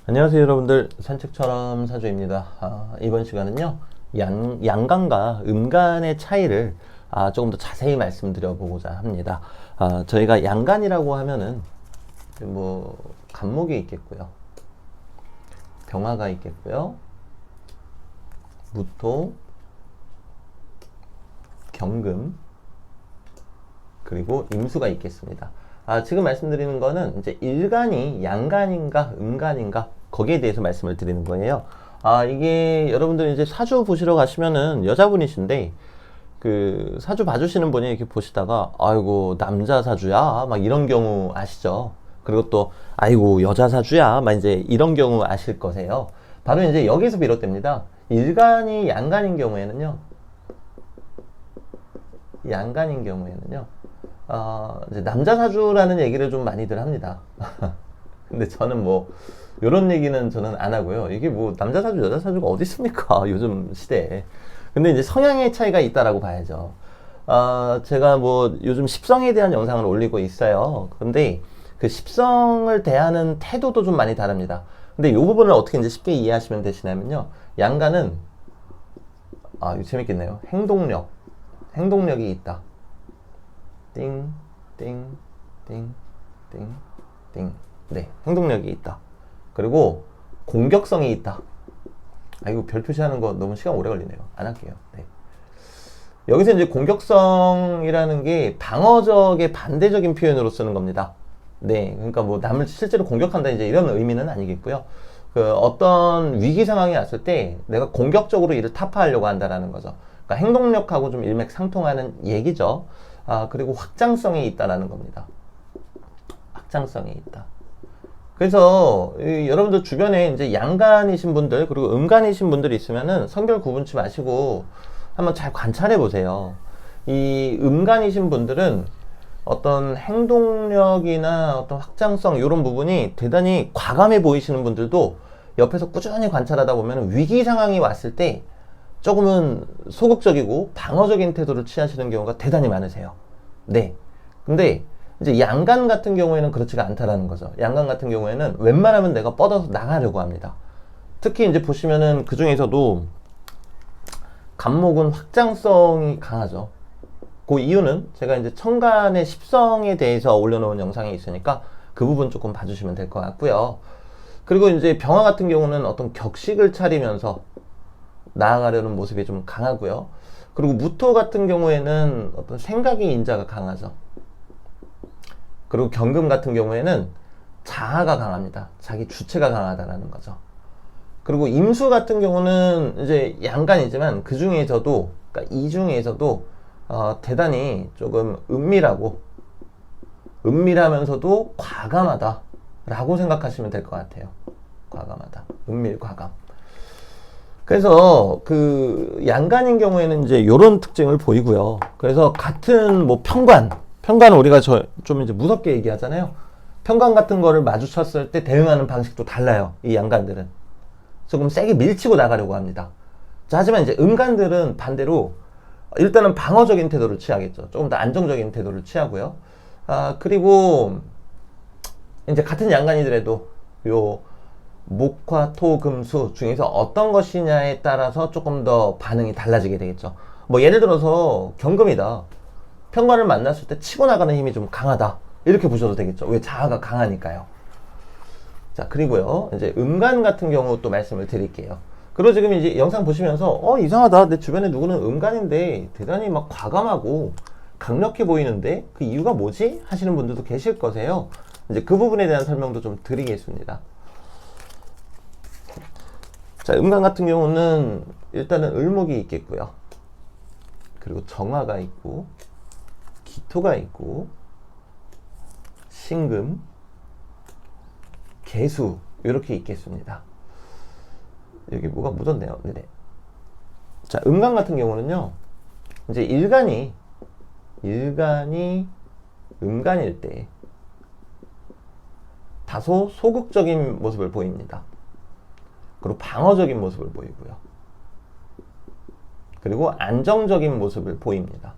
안녕하세요 여러분들, 산책처럼 사주입니다. 이번 시간은요 양간과 음간의 차이를 조금 더 자세히 말씀드려 보고자 합니다. 저희가 양간이라고 하면은 뭐 간목이 있겠고요, 병화가 있겠고요, 무토, 경금, 그리고 임수가 있겠습니다. 지금 말씀드리는 거는 이제 일간이 양간인가 음간인가 거기에 대해서 말씀을 드리는 거예요. 이게 여러분들 이제 사주 보시러 가시면은 여자분이신데 그 사주 봐주시는 분이 이렇게 보시다가 아이고 남자 사주야 막 이런 경우 아시죠? 그리고 또 아이고 여자 사주야 막 이제 이런 경우 아실 거세요. 바로 이제 여기서 비롯됩니다. 일간이 양간인 경우에는요, 이제 남자 사주라는 얘기를 좀 많이들 합니다. 근데 저는 뭐 요런 얘기는 저는 안 하고요. 이게 뭐 남자 사주 여자 사주가 어디 있습니까 요즘 시대에. 근데 이제 성향의 차이가 있다라고 봐야죠. 제가 뭐 요즘 십성에 대한 영상을 올리고 있어요. 근데 그 십성을 대하는 태도도 좀 많이 다릅니다. 근데 요 부분을 어떻게 이제 쉽게 이해하시면 되시냐면요, 양간은 이거 재밌겠네요. 행동력이 있다. 띵, 띵, 띵, 띵, 띵. 네, 행동력이 있다. 그리고 공격성이 있다. 이거 별 표시하는 거 너무 시간 오래 걸리네요. 안 할게요. 네. 여기서 이제 공격성이라는 게 방어적의 반대적인 표현으로 쓰는 겁니다. 네, 그러니까 뭐 남을 실제로 공격한다 이제 이런 의미는 아니겠고요. 그 어떤 위기 상황이 왔을 때 내가 공격적으로 이를 타파하려고 한다라는 거죠. 그러니까 행동력하고 좀 일맥상통하는 얘기죠. 그리고 확장성이 있다라는 겁니다. 확장성이 있다. 그래서 여러분들 주변에 이제 양간이신 분들 그리고 음간이신 분들이 있으면은 성별 구분치 마시고 한번 잘 관찰해 보세요. 이 음간이신 분들은 어떤 행동력이나 어떤 확장성 이런 부분이 대단히 과감해 보이시는 분들도 옆에서 꾸준히 관찰하다 보면 위기 상황이 왔을 때 조금은 소극적이고 방어적인 태도를 취하시는 경우가 대단히 많으세요. 네. 근데 이제 양간 같은 경우에는 그렇지가 않다라는 거죠. 양간 같은 경우에는 웬만하면 내가 뻗어서 나가려고 합니다. 특히 이제 보시면은 그 중에서도 간목은 확장성이 강하죠. 그 이유는 제가 이제 천간의 십성에 대해서 올려놓은 영상이 있으니까 그 부분 조금 봐주시면 될 것 같고요. 그리고 이제 병화 같은 경우는 어떤 격식을 차리면서 나아가려는 모습이 좀 강하고요. 그리고 무토 같은 경우에는 어떤 생각의 인자가 강하죠. 그리고 경금 같은 경우에는 자아가 강합니다. 자기 주체가 강하다라는 거죠. 그리고 임수 같은 경우는 이제 양간이지만 그 중에서도, 그러니까 이 중에서도 대단히 조금 은밀하면서도 과감하다라고 생각하시면 될 것 같아요. 과감하다. 은밀, 과감. 그래서 그 양간인 경우에는 이제 요런 특징을 보이고요. 그래서 같은 뭐 편관은 우리가 좀 이제 무섭게 얘기하잖아요. 편관 같은 거를 마주쳤을 때 대응하는 방식도 달라요. 이 양간들은 조금 세게 밀치고 나가려고 합니다. 자, 하지만 이제 음간들은 반대로 일단은 방어적인 태도를 취하겠죠. 조금 더 안정적인 태도를 취하고요. 그리고 이제 같은 양간이더라도 요 목화, 토, 금, 수 중에서 어떤 것이냐에 따라서 조금 더 반응이 달라지게 되겠죠. 뭐 예를 들어서 경금이다. 편관을 만났을 때 치고 나가는 힘이 좀 강하다. 이렇게 보셔도 되겠죠. 왜? 자아가 강하니까요. 자, 그리고요, 이제 음간 같은 경우 또 말씀을 드릴게요. 그리고 지금 이제 영상 보시면서 이상하다. 내 주변에 누구는 음간인데 대단히 막 과감하고 강력해 보이는데 그 이유가 뭐지? 하시는 분들도 계실 거세요. 이제 그 부분에 대한 설명도 좀 드리겠습니다. 자, 음간 같은 경우는 일단은 을목이 있겠고요. 그리고 정화가 있고, 기토가 있고, 신금, 개수 이렇게 있겠습니다. 여기 뭐가 묻었네요. 네네. 자, 음간 같은 경우는요, 이제 일간이 음간일 때 다소 소극적인 모습을 보입니다. 그리고 방어적인 모습을 보이고요. 그리고 안정적인 모습을 보입니다.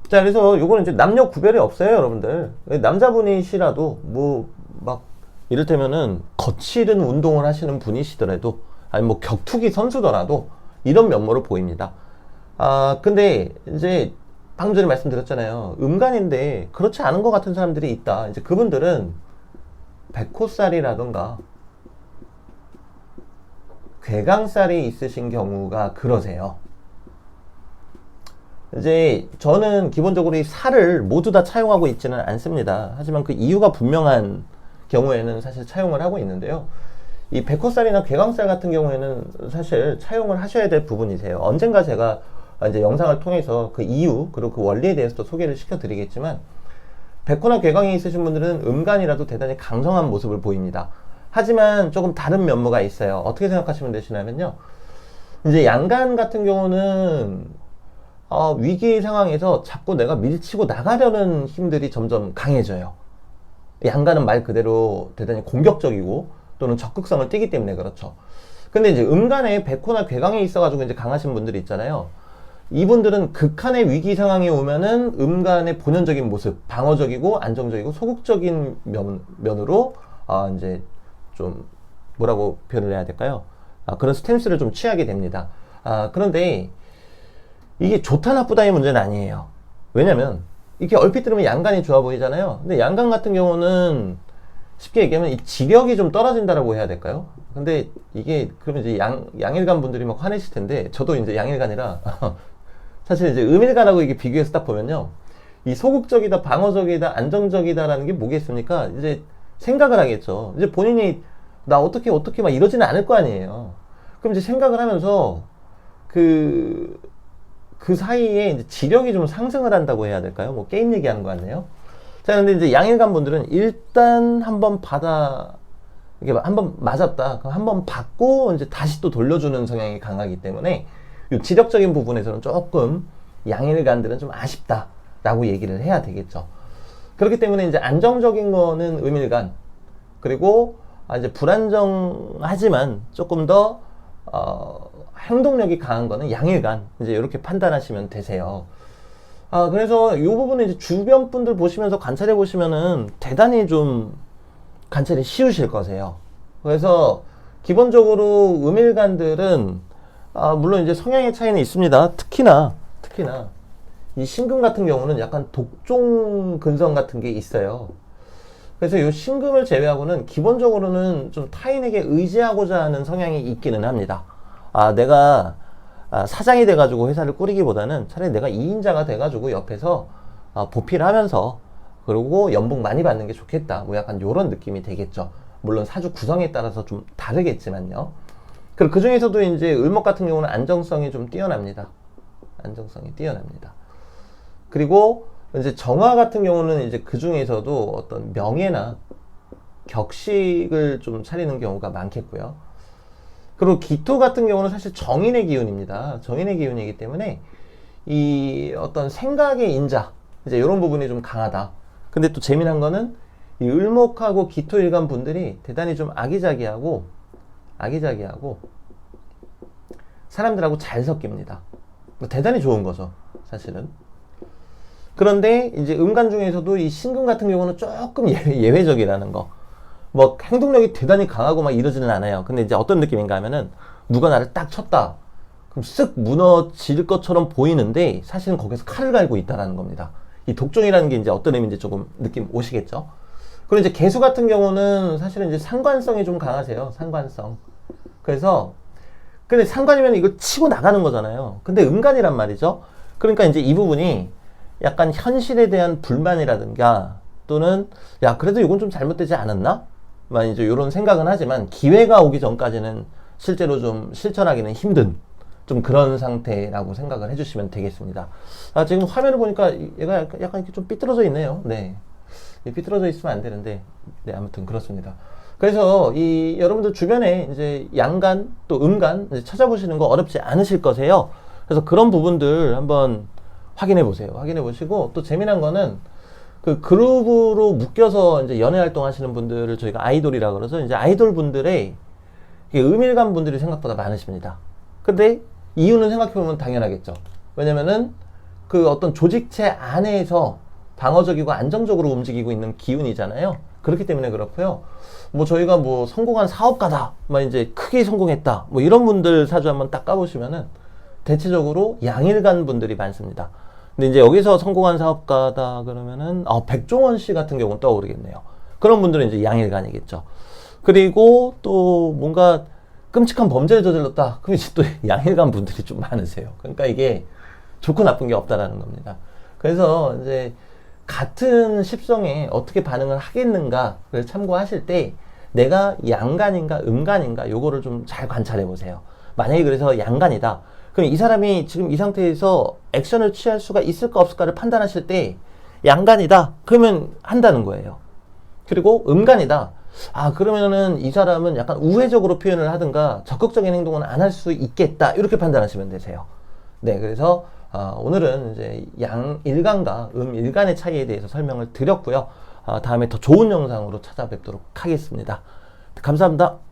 자, 그래서 요거는 이제 남녀 구별이 없어요, 여러분들. 남자분이시라도 뭐 막 이를테면은 거칠은 운동을 하시는 분이시더라도, 아니 뭐 격투기 선수더라도 이런 면모를 보입니다. 근데 이제 방금 전에 말씀드렸잖아요. 음간인데 그렇지 않은 것 같은 사람들이 있다. 이제 그분들은 백호살이라던가 괴강살이 있으신 경우가 그러세요. 이제 저는 기본적으로 이 살을 모두 다 차용하고 있지는 않습니다. 하지만 그 이유가 분명한 경우에는 사실 차용을 하고 있는데요. 이 백호살이나 괴강살 같은 경우에는 사실 차용을 하셔야 될 부분이세요. 언젠가 제가 이제 영상을 통해서 그 이유 그리고 그 원리에 대해서도 소개를 시켜드리겠지만, 백호나 괴강이 있으신 분들은 음간이라도 대단히 강성한 모습을 보입니다. 하지만 조금 다른 면모가 있어요. 어떻게 생각하시면 되시냐면요, 이제 양간 같은 경우는 위기 상황에서 자꾸 내가 밀치고 나가려는 힘들이 점점 강해져요. 양간은 말 그대로 대단히 공격적이고 또는 적극성을 띠기 때문에 그렇죠. 근데 이제 음간에 백호나 괴강이 있어가지고 이제 강하신 분들이 있잖아요. 이분들은 극한의 위기 상황이 오면은 음간의 본연적인 모습, 방어적이고 안정적이고 소극적인 면으로 이제 좀 뭐라고 표현을 해야 될까요? 그런 스탠스를 좀 취하게 됩니다. 그런데 이게 좋다 나쁘다의 문제는 아니에요. 왜냐면 이렇게 얼핏 들으면 양간이 좋아 보이잖아요. 근데 양간 같은 경우는 쉽게 얘기하면 이 지력이 좀 떨어진다라고 해야 될까요? 근데 이게 그러면 이제 양일간 분들이 막 화내실 텐데, 저도 이제 양일간이라 사실 이제 음일간하고 이게 비교해서 딱 보면요, 이 소극적이다, 방어적이다, 안정적이다라는 게 뭐겠습니까? 이제 생각을 하겠죠. 이제 본인이 나 어떻게 막 이러지는 않을 거 아니에요. 그럼 이제 생각을 하면서 그 사이에 이제 지력이 좀 상승을 한다고 해야 될까요? 뭐 게임 얘기하는 거 같네요. 자, 근데 이제 양일간 분들은 일단 한번 이게 한번 맞았다, 그럼 한번 받고 이제 다시 또 돌려주는 성향이 강하기 때문에 이 지력적인 부분에서는 조금 양일간들은 좀 아쉽다라고 얘기를 해야 되겠죠. 그렇기 때문에 이제 안정적인 거는 음일간, 그리고 이제 불안정하지만 조금 더 행동력이 강한 거는 양일간, 이제 이렇게 판단하시면 되세요. 그래서 이 부분은 이제 주변 분들 보시면서 관찰해 보시면은 대단히 좀 관찰이 쉬우실 거세요. 그래서 기본적으로 음일간들은 물론 이제 성향의 차이는 있습니다. 특히나 이 신금 같은 경우는 약간 독종 근성 같은 게 있어요. 그래서 이 신금을 제외하고는 기본적으로는 좀 타인에게 의지하고자 하는 성향이 있기는 합니다. 내가 사장이 돼가지고 회사를 꾸리기보다는 차라리 내가 2인자가 돼가지고 옆에서 보필을 하면서, 그리고 연봉 많이 받는 게 좋겠다, 뭐 약간 요런 느낌이 되겠죠. 물론 사주 구성에 따라서 좀 다르겠지만요. 그리고 그 중에서도 이제 을목 같은 경우는 안정성이 좀 뛰어납니다. 안정성이 뛰어납니다. 그리고 이제 정화 같은 경우는 이제 그 중에서도 어떤 명예나 격식을 좀 차리는 경우가 많겠고요. 그리고 기토 같은 경우는 사실 정인의 기운입니다. 정인의 기운이기 때문에 이 어떤 생각의 인자, 이제 이런 부분이 좀 강하다. 근데 또 재미난 거는 이 을목하고 기토 일간 분들이 대단히 좀 아기자기하고 사람들하고 잘 섞입니다. 대단히 좋은 거죠, 사실은. 그런데 이제 음간 중에서도 이 신금 같은 경우는 조금 예외적이라는 거. 뭐 행동력이 대단히 강하고 막 이러지는 않아요. 근데 이제 어떤 느낌인가 하면은 누가 나를 딱 쳤다, 그럼 쓱 무너질 것처럼 보이는데 사실은 거기서 칼을 갈고 있다라는 겁니다. 이 독종이라는 게 이제 어떤 의미인지 조금 느낌 오시겠죠? 그리고 이제 개수 같은 경우는 사실은 이제 상관성이 좀 강하세요. 상관성. 그래서 근데 상관이면 이걸 치고 나가는 거잖아요. 근데 음간이란 말이죠. 그러니까 이제 이 부분이 약간 현실에 대한 불만이라든가, 또는 야 그래도 이건 좀 잘못되지 않았나? 막 이제 이런 생각은 하지만 기회가 오기 전까지는 실제로 좀 실천하기는 힘든 좀 그런 상태라고 생각을 해주시면 되겠습니다. 지금 화면을 보니까 얘가 약간 이렇게 좀 삐뚤어져 있네요. 네, 삐뚤어져 있으면 안 되는데, 네, 아무튼 그렇습니다. 그래서 이 여러분들 주변에 이제 양간 또 음간 이제 찾아보시는 거 어렵지 않으실 거세요. 그래서 그런 부분들 한번 확인해 보세요. 확인해 보시고, 또 재미난 거는 그 그룹으로 묶여서 이제 연애 활동하시는 분들을 저희가 아이돌이라 그래서 이제 아이돌 분들의 음일간 분들이 생각보다 많으십니다. 근데 이유는 생각해보면 당연하겠죠. 왜냐면은 그 어떤 조직체 안에서 방어적이고 안정적으로 움직이고 있는 기운이잖아요. 그렇기 때문에 그렇고요. 뭐 저희가 뭐 성공한 사업가다, 막 이제 크게 성공했다, 뭐 이런 분들 사주 한번 딱 까보시면은 대체적으로 양일간 분들이 많습니다. 근데 이제 여기서 성공한 사업가다 그러면은 백종원 씨 같은 경우는 떠오르겠네요. 그런 분들은 이제 양일간이겠죠. 그리고 또 뭔가 끔찍한 범죄를 저질렀다. 그럼 이제 또 양일간 분들이 좀 많으세요. 그러니까 이게 좋고 나쁜 게 없다라는 겁니다. 그래서 이제 같은 십성에 어떻게 반응을 하겠는가를 참고하실 때 내가 양간인가 음간인가 요거를 좀 잘 관찰해 보세요. 만약에 그래서 양간이다. 그럼 이 사람이 지금 이 상태에서 액션을 취할 수가 있을까 없을까를 판단하실 때 양간이다. 그러면 한다는 거예요. 그리고 음간이다. 그러면은 이 사람은 약간 우회적으로 표현을 하든가 적극적인 행동은 안 할 수 있겠다. 이렇게 판단하시면 되세요. 네, 그래서 오늘은 이제 양일간과 음일간의 차이에 대해서 설명을 드렸고요. 다음에 더 좋은 영상으로 찾아뵙도록 하겠습니다. 감사합니다.